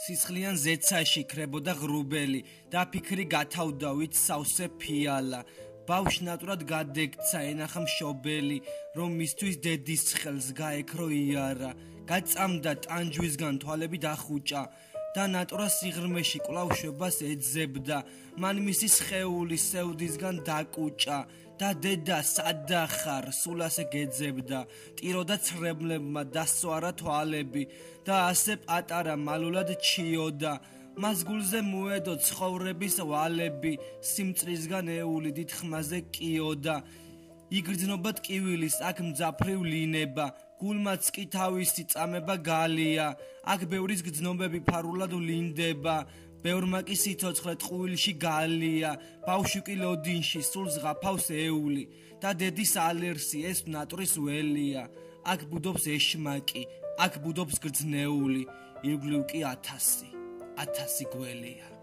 სისხლიან ზეცაში ქრებოდა ღრუბელი და ფიქრი გათავდა ვით სავსე ფიალა ბავშვ ნატურად გადეგცა ენახა მშობელი რომ მისთვის დედის ხელს გაექრო იარა გაწამდა ტანჯვისგან თვალები დახუჭა და ნატურა სიღრმეში კვლავ შვებას ეძებდა მან მისი სხეული სევდისგან დაკუჭა და დედა სადახარ სულ ასე გეძებდა ტიროდა ცრებლებმა დასვარა თვალები და ასე პატარა მალულად ჩიოდა მას გულზე მოედო ცხოვრების ვალები სიმწრისგან ეულიდით ხმაზე კიოდა იგრძნობა ტკივილის აქ მძაფრი ვლინება გულმაც კი თავისი წამება გალია აქ ბევრის გრძნობები ფარულად ვლინდება ბევრმა კი სიცოცხლე ტყუილში გალია ბავშვი კი ლოდინში სულ ზღაფავს ეული და დედის ალერსი ეს ნატურის ველია აქ ბუდობს ეშმაკი აქ ბუდობს გრძნეული ირგვლივ კი 1000 გველია